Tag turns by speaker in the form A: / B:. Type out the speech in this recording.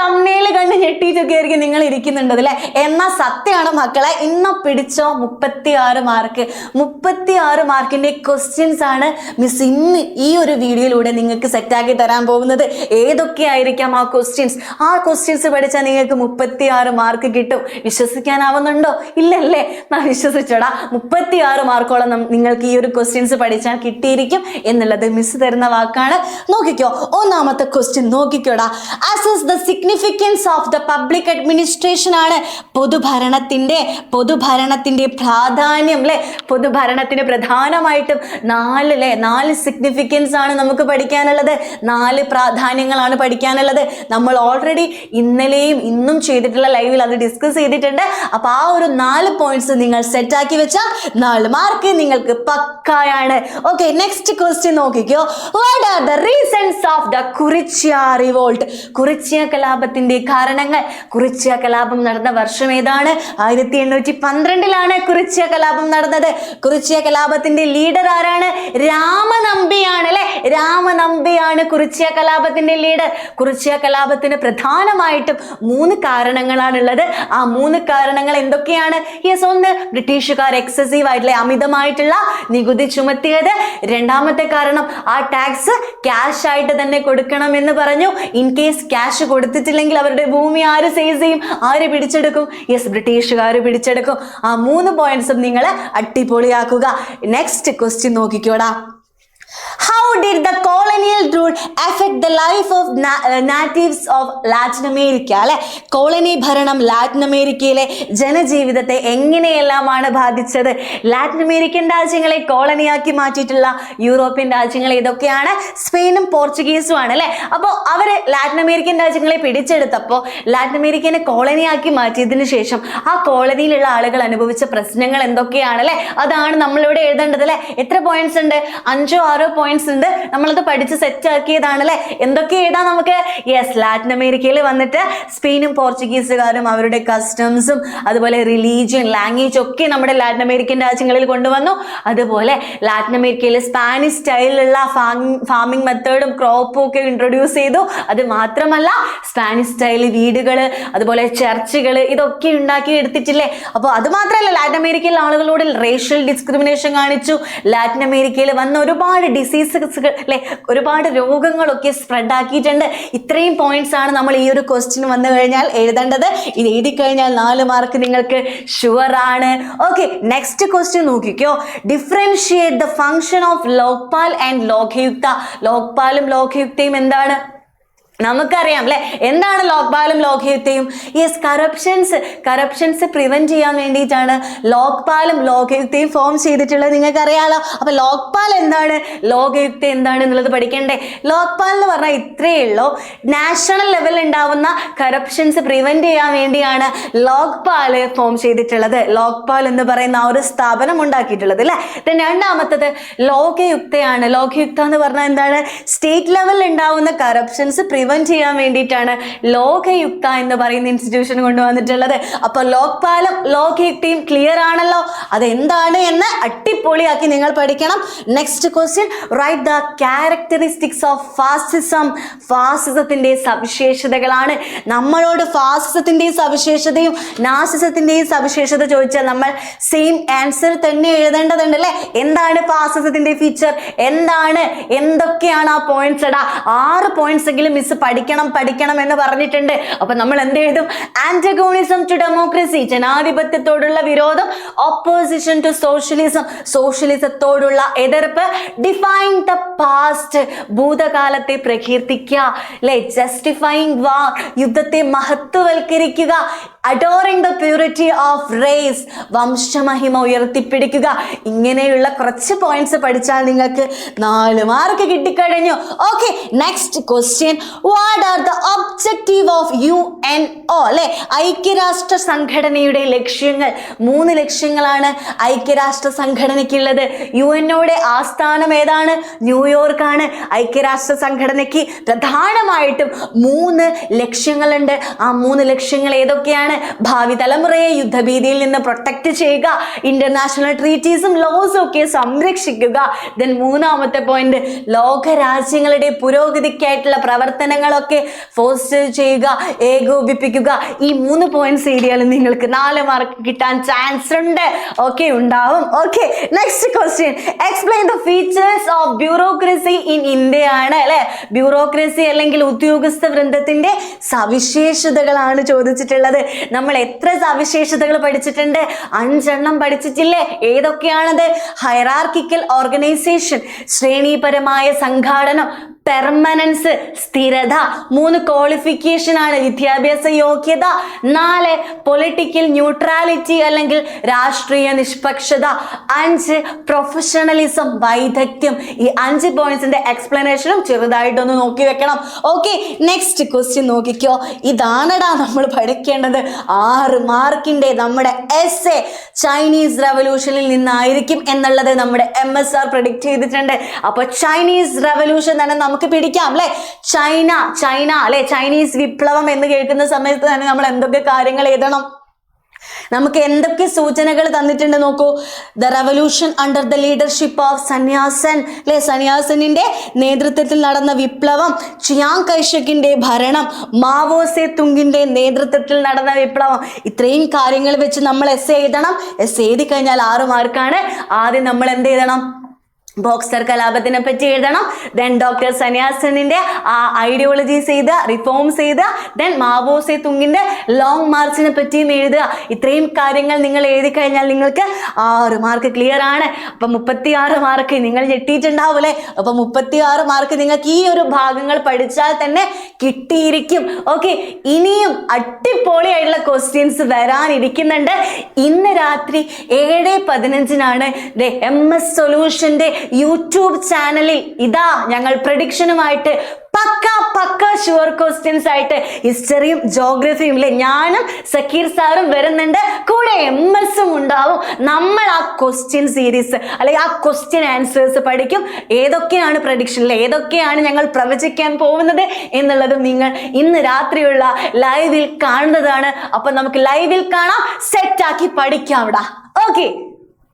A: തമ്മനയിൽ കണ്ട് ഞെട്ടിയിട്ടൊക്കെ ആയിരിക്കും നിങ്ങൾ ഇരിക്കുന്നുണ്ടത് അല്ലെ. എന്നാൽ സത്യമാണ് മക്കളെ, ഇന്ന് പിടിച്ചോ 36 മാർക്ക്. 36 മാർക്കിന്റെ ക്വസ്റ്റ്യൻസ് ആണ് മിസ് ഇന്ന് ഈ ഒരു വീഡിയോയിലൂടെ നിങ്ങൾക്ക് സെറ്റാക്കി തരാൻ പോകുന്നത്. ഏതൊക്കെ ആയിരിക്കാം ആ ക്വസ്റ്റ്യൻസ്? ആ ക്വസ്റ്റ്യൻസ് പഠിച്ചാൽ നിങ്ങൾക്ക് 36 മാർക്ക് കിട്ടും. വിശ്വസിക്കാനാവുന്നുണ്ടോ? ഇല്ലല്ലേ? വിശ്വസിച്ചോടാ, 36 മാർക്കോളം നിങ്ങൾക്ക് ഈ ഒരു ക്വസ്റ്റ്യൻസ് പഠിച്ചാൽ കിട്ടിയിരിക്കും എന്നുള്ളത് മിസ് തരുന്ന വാക്കാണ്. നോക്കിക്കോ, ഒന്നാമത്തെ ക്വസ്റ്റ്യൻ നോക്കിക്കോടാ. Assess the significance of the public administration ആണ്. പൊതുഭരണത്തിന്റെ പ്രാധാന്യം അല്ലെ. പൊതുഭരണത്തിന് പ്രധാനമായിട്ടും 4 സിഗ്നിഫിക്കൻസ് ആണ് നമുക്ക് പഠിക്കാനുള്ളത്. 4 പ്രാധാന്യങ്ങളാണ് പഠിക്കാനുള്ളത്. നമ്മൾ ഓൾറെഡി ഇന്നലെയും ഇന്നും ചെയ്തിട്ടുള്ള ലൈവിൽ അത് ഡിസ്കസ് ചെയ്തിട്ടുണ്ട്. അപ്പൊ ആ ഒരു 4 പോയിന്റ്സ് നിങ്ങൾ സെറ്റ് ആക്കി വെച്ചാൽ 4 മാർക്ക് നിങ്ങൾക്ക് പക്കായാണ്. ഓക്കെ, നെക്സ്റ്റ് ക്വസ്റ്റ്യൻ നോക്കിക്കോ. What are the reasons of the Kurichya revolt? Kurichya കലാപത്തിന്റെ കാരണങ്ങൾ. കുറിച്യ കലാപം നടന്ന വർഷം ഏതാണ്? 1812 കുറിച്യ കലാപം നടന്നത്. കുറിച്യ കലാപത്തിന്റെ ലീഡർ ആരാണ്? രാമനമ്പിയാണ് അല്ലെ. രാമനമ്പിയാണ് കുറിച്യ കലാപത്തിന്റെ ലീഡർ. കുറിച്യ കലാപത്തിന് പ്രധാനമായിട്ടും 3 കാരണങ്ങളാണുള്ളത്. ആ 3 കാരണങ്ങൾ എന്തൊക്കെയാണ്? യെസ്, ഒന്ന് ബ്രിട്ടീഷുകാർ എക്സസീവ് ആയിട്ടുള്ള അമിതമായിട്ടുള്ള നികുതി ചുമത്തിയത്. രണ്ടാമത്തെ കാരണം ആ ടാക്സ് ക്യാഷ് ആയിട്ട് തന്നെ കൊടുക്കണം എന്ന് പറഞ്ഞു. ഇൻ കേസ് ക്യാഷ് കൊടുത്തിട്ടില്ലെങ്കിൽ അവരുടെ ഭൂമി ആര് സേസ് ചെയ്യും? ആര് പിടിച്ചെടുക്കും? യെസ്, ബ്രിട്ടീഷുകാർ പിടിച്ചെടുക്കും. ആ 3 പോയിന്റ്സും നിങ്ങൾ അടിപൊളിയാക്കുക. നെക്സ്റ്റ് ക്വസ്റ്റ്യൻ നോക്കിക്കോടാ. How did the colonial rule affect the life of natives of Latin America? അല്ലെ, കോളനി ഭരണം ലാറ്റിൻ അമേരിക്കയിലെ ജനജീവിതത്തെ എങ്ങനെയെല്ലാമാണ് ബാധിച്ചത്? ലാറ്റിൻ അമേരിക്കൻ രാജ്യങ്ങളെ കോളനിയാക്കി മാറ്റിയിട്ടുള്ള യൂറോപ്യൻ രാജ്യങ്ങൾ ഏതൊക്കെയാണ്? സ്പെയിനും പോർച്ചുഗീസും ആണ് അല്ലെ. അപ്പോൾ അവര് ലാറ്റിൻ അമേരിക്കൻ രാജ്യങ്ങളെ പിടിച്ചെടുത്തപ്പോൾ ലാറ്റിൻ അമേരിക്കനെ കോളനിയാക്കി മാറ്റിയതിനു ശേഷം ആ കോളനിയിലുള്ള ആളുകൾ അനുഭവിച്ച പ്രശ്നങ്ങൾ എന്തൊക്കെയാണ് അല്ലെ? അതാണ് നമ്മളിവിടെ എഴുതേണ്ടത് അല്ലെ. എത്ര പോയിന്റ്സ് ഉണ്ട്? 5 or 6 പോയിന്റ്സ് ഉണ്ട്. നമ്മളത് പഠിച്ച് സെറ്റ് ആക്കിയതാണ് അല്ലെ. എന്തൊക്കെ എഴുതാം നമുക്ക്? യെസ്, ലാറ്റിൻ അമേരിക്കയിൽ വന്നിട്ട് സ്പെയിനും പോർച്ചുഗീസുകാരും അവരുടെ കസ്റ്റംസും അതുപോലെ റിലീജിയൻ, ലാംഗ്വേജ് ഒക്കെ നമ്മുടെ ലാറ്റിൻ അമേരിക്കൻ രാജ്യങ്ങളിൽ കൊണ്ടുവന്നു. അതുപോലെ ലാറ്റിൻ അമേരിക്കയിൽ സ്പാനിഷ് സ്റ്റൈലിലുള്ള ഫാമിംഗ് മെത്തേഡും ക്രോപ്പും ഒക്കെ ഇൻട്രൊഡ്യൂസ് ചെയ്തു. അത് മാത്രമല്ല സ്പാനിഷ് സ്റ്റൈൽ വീടുകള് അതുപോലെ ചർച്ചുകൾ ഇതൊക്കെ ഉണ്ടാക്കി എടുത്തിട്ടില്ലേ. അപ്പോൾ അത് മാത്രമല്ല, ലാറ്റിൻ അമേരിക്കയിലെ ആളുകളോട് റേഷ്യൽ ഡിസ്ക്രിമിനേഷൻ കാണിച്ചു. ലാറ്റിൻ അമേരിക്കയിൽ വന്ന ഒരുപാട് ഡിസീസസുകൾ അല്ലെ, ഒരുപാട് രോഗങ്ങളൊക്കെ സ്പ്രെഡ് ആക്കിയിട്ടുണ്ട്. ഇത്രയും പോയിന്റ്സ് ആണ് നമ്മൾ ഈ ഒരു ക്വസ്റ്റ്യൻ വന്നു കഴിഞ്ഞാൽ എഴുതേണ്ടത്. ഇത് എഴുതി കഴിഞ്ഞാൽ 4 മാർക്ക് നിങ്ങൾക്ക് ഷുവർ ആണ്. ഓക്കെ, നെക്സ്റ്റ് ക്വസ്റ്റ്യൻ നോക്കിക്കോ. Differentiate the function of Lokpal and Lokayukta. ലോക്പാലും ലോകയുക്തയും എന്താണ്? നമുക്കറിയാം അല്ലെ. എന്താണ് ലോക്പാലും ലോകയുക്തയും? യെസ്, കറപ്ഷൻസ് പ്രിവെന്റ് ചെയ്യാൻ വേണ്ടിയിട്ടാണ് ലോക്പാലും ലോകയുക്തയും ഫോം ചെയ്തിട്ടുള്ളത്. നിങ്ങൾക്ക് അറിയാലോ. അപ്പൊ ലോക്പാൽ എന്താണ്, ലോകയുക്ത എന്താണ് എന്നുള്ളത് പഠിക്കണ്ടേ? ലോക്പാൽ എന്ന് പറഞ്ഞാൽ ഇത്രയേ ഉള്ളൂ. നാഷണൽ ലെവലിൽ ഉണ്ടാവുന്ന കറപ്ഷൻസ് പ്രിവെന്റ് ചെയ്യാൻ വേണ്ടിയാണ് ലോക്പാൽ ഫോം ചെയ്തിട്ടുള്ളത്. ലോക്പാൽ എന്ന് പറയുന്ന ആ ഒരു സ്ഥാപനം ഉണ്ടാക്കിയിട്ടുള്ളത് അല്ലെ. രണ്ടാമത്തത് ലോകയുക്തയാണ്. ലോകയുക്ത എന്ന് പറഞ്ഞാൽ എന്താണ്? സ്റ്റേറ്റ് ലെവലിൽ ഉണ്ടാവുന്ന കറപ്ഷൻസ് പ്രിവെന്റ് ചെയ്യാൻ വേണ്ടിയിട്ടാണ് ലോകയുക്ത എന്ന് പറയുന്ന ഇൻസ്റ്റിറ്റ്യൂഷൻ കൊണ്ടുവന്നിട്ടുള്ളത്. അപ്പൊ ലോക്പാലും ലോകയുക്തയും ക്ലിയർ ആണല്ലോ. അതെന്താണ് എന്ന് അടിപൊളിയാക്കി നിങ്ങൾ പഠിക്കണം. Next question, write the characteristics of fascism. ഫാസിസത്തിന്റെ സവിശേഷതകളാണ്. നമ്മളോട് ഫാസിസത്തിന്റെയും സവിശേഷതയും നാസിസത്തിന്റെയും സവിശേഷത ചോദിച്ചാൽ നമ്മൾ സെയിം ആൻസർ തന്നെ എഴുതേണ്ടതുണ്ട് അല്ലെ. എന്താണ് ഫാസിസത്തിന്റെ ഫീച്ചർ? എന്തൊക്കെയാണ് ആ പോയിന്റ്സ്? 6 പോയിന്റ്സ് എങ്കിലും മിസ് പഠിക്കണം എന്ന് പറഞ്ഞിട്ടുണ്ട്. അപ്പൊ നമ്മൾ എന്ത് എഴുതും? ആന്റഗോണിസം ടു ഡെമോക്രസി, ജനാധിപത്യത്തോടുള്ള വിരോധം. ഓപ്പോസിഷൻ ടു സോഷ്യലിസം, സോഷ്യലിസത്തോടുള്ള എതിർപ്പ്. ഡിഫൈൻ ദ പാസ്റ്റ്, ഭൂതകാലത്തെ പ്രകീർത്തിക്കുക അല്ലെ. ജസ്റ്റിഫൈങ് വാർ, യുദ്ധത്തെ മഹത്വവൽക്കരിക്കുക. Adoring the purity of race, വംശമഹിമ ഉയർത്തിപ്പിടിക്കുക. ഇങ്ങനെയുള്ള കുറച്ച് പോയിന്റ്സ് പഠിച്ചാൽ നിങ്ങൾക്ക് 4 മാർക്ക് കിട്ടിക്കഴിഞ്ഞു. Okay, next question, what are the objective of UNO അല്ലെ. ഐക്യരാഷ്ട്ര സംഘടനയുടെ ലക്ഷ്യങ്ങൾ. 3 ലക്ഷ്യങ്ങളാണ് ഐക്യരാഷ്ട്ര സംഘടനയ്ക്കുള്ളത്. UNOയുടെ ആസ്ഥാനം ഏതാണ്? ന്യൂയോർക്ക് ആണ്. ഐക്യരാഷ്ട്ര സംഘടനയ്ക്ക് പ്രധാനമായിട്ടും 3 ലക്ഷ്യങ്ങളുണ്ട്. ആ 3 ലക്ഷ്യങ്ങൾ ഏതൊക്കെയാണ്? ഭാവി തലമുറയെ യുദ്ധഭീതിയിൽ നിന്ന് പ്രൊട്ടക്ട് ചെയ്യുക, ഇന്റർനാഷണൽ ട്രീറ്റീസും ലോസും ഒക്കെ സംരക്ഷിക്കുക. ദെൻ 3ാമത്തെ പോയിന്റ്, ലോക രാജ്യങ്ങളുടെ പുരോഗതിക്കായിട്ടുള്ള പ്രവർത്തനങ്ങളൊക്കെ ഫോസ്റ്റർ കോർഡിനേറ്റ് ചെയ്യുക, ഏകോപിപ്പിക്കുക. ഈ 3 പോയിന്റ്സ് ഏരിയയിൽ നിങ്ങൾക്ക് 4 മാർക്ക് കിട്ടാൻ ചാൻസ് ഉണ്ട്. ഓക്കെ, ഉണ്ടാവും. Okay, next question. Explain the features of bureaucracy in India ആണ് അല്ലെ. ബ്യൂറോക്രസി അല്ലെങ്കിൽ ഉദ്യോഗസ്ഥ വൃന്ദത്തിന്റെ സവിശേഷതകളാണ് ചോദിച്ചിട്ടുള്ളത്. നമ്മൾ എത്ര സവിശേഷതകൾ പഠിച്ചിട്ടുണ്ട്? 5 എണ്ണം പഠിച്ചിട്ടില്ലേ? ഏതൊക്കെയാണത്? ഹൈറാർക്കിക്കൽ ഓർഗനൈസേഷൻ, ശ്രേണീപരമായ സംഘാടനം, പെർമനൻസ് സ്ഥിരത, 3 ക്വാളിഫിക്കേഷൻ ആണ് വിദ്യാഭ്യാസ യോഗ്യത, 4 പൊളിറ്റിക്കൽ ന്യൂട്രാലിറ്റി അല്ലെങ്കിൽ രാഷ്ട്രീയ നിഷ്പക്ഷത, 5 പ്രൊഫഷണലിസം വൈദഗ്ധ്യം. ഈ 5 പോയിന്റ്സിന്റെ എക്സ്പ്ലനേഷനും ചെറുതായിട്ടൊന്ന് നോക്കി വെക്കണം. ഓക്കെ, നെക്സ്റ്റ് ക്വസ്റ്റ്യൻ നോക്കിക്കോ. ഇതാണടാ നമ്മൾ പഠിക്കേണ്ടത്. 6 മാർക്കിന്റെ നമ്മുടെ എസ്സേ ചൈനീസ് റവല്യൂഷനിൽ നിന്നായിരിക്കും എന്നുള്ളത് നമ്മുടെ MSR പ്രെഡിക്റ്റ് ചെയ്തിട്ടുണ്ട്. അപ്പൊ ചൈനീസ് റവല്യൂഷൻ തന്നെ നമുക്ക് പിടിക്കാം അല്ലെ. ചൈന അല്ലെ, ചൈനീസ് വിപ്ലവം എന്ന് കേൾക്കുന്ന സമയത്ത് തന്നെ നമ്മൾ എന്തൊക്കെ കാര്യങ്ങൾ എഴുതണം? നമുക്ക് എന്തൊക്കെ സൂചനകൾ തന്നിട്ടുണ്ട് നോക്കൂ. The revolution under the leadership of Sun Yat sen അല്ലെ, സന്യാസനിന്റെ നേതൃത്വത്തിൽ നടന്ന വിപ്ലവം, ചിയാങ് കൈഷക്കിന്റെ ഭരണം, മാവോ സെ തുങ്ങിന്റെ നേതൃത്വത്തിൽ നടന്ന വിപ്ലവം. ഇത്രയും കാര്യങ്ങൾ വെച്ച് നമ്മൾ എസ്സേ എഴുതണം. എസ്സേ എഴുതി കഴിഞ്ഞാൽ 6 മാർക്കാണ്. ആദ്യം നമ്മൾ എന്ത് എഴുതണം? ബോക്സർ കലാപത്തിനെ പറ്റി എഴുതണം. ദെൻ ഡോക്ടർ സന്യാസനിന്റെ ആ ഐഡിയോളജീസ് എഴുതുക, റിഫോംസ് എഴുതുക. ദെൻ മാവോ സെ തുങ്ങിന്റെ ലോങ് മാർച്ചിനെ പറ്റിയും എഴുതുക. ഇത്രയും കാര്യങ്ങൾ നിങ്ങൾ എഴുതി കഴിഞ്ഞാൽ നിങ്ങൾക്ക് 6 മാർക്ക് ക്ലിയർ ആണ്. അപ്പൊ 36 മാർക്ക് നിങ്ങൾ ഞെട്ടിയിട്ടുണ്ടാവും അല്ലെ. അപ്പൊ 36 മാർക്ക് നിങ്ങൾക്ക് ഈ ഒരു ഭാഗങ്ങൾ പഠിച്ചാൽ തന്നെ കിട്ടിയിരിക്കും. ഓക്കെ, ഇനിയും അടിപൊളിയായിട്ടുള്ള ക്വസ്റ്റ്യൻസ് വരാനിരിക്കുന്നുണ്ട്. ഇന്ന് രാത്രി 7:15 MS സൊല്യൂഷന്റെ യൂട്യൂബ് ചാനലിൽ ഇതാ ഞങ്ങൾ പ്രഡിക്ഷനുമായിട്ട് പക്ക ഷുവർ ക്വസ്റ്റ്യൻസ് ആയിട്ട് ഹിസ്റ്ററിയും ജോഗ്രഫിയും അല്ലെ, ഞാനും സക്കീർ സാറും വരുന്നുണ്ട്, കൂടെ MS-ഉം ഉണ്ടാവും. നമ്മൾ ആ ക്വസ്റ്റ്യൻ സീരീസ് അല്ലെങ്കിൽ ആ ക്വസ്റ്റ്യൻ ആൻസേഴ്സ് പഠിക്കും. ഏതൊക്കെയാണ് പ്രഡിക്ഷനിൽ, ഏതൊക്കെയാണ് ഞങ്ങൾ പ്രവചിക്കാൻ പോകുന്നത് എന്നുള്ളതും നിങ്ങൾ ഇന്ന് രാത്രിയുള്ള ലൈവിൽ കാണുന്നതാണ്. അപ്പൊ നമുക്ക് ലൈവിൽ കാണാം, സെറ്റാക്കി പഠിക്കാം. ഓക്കെ.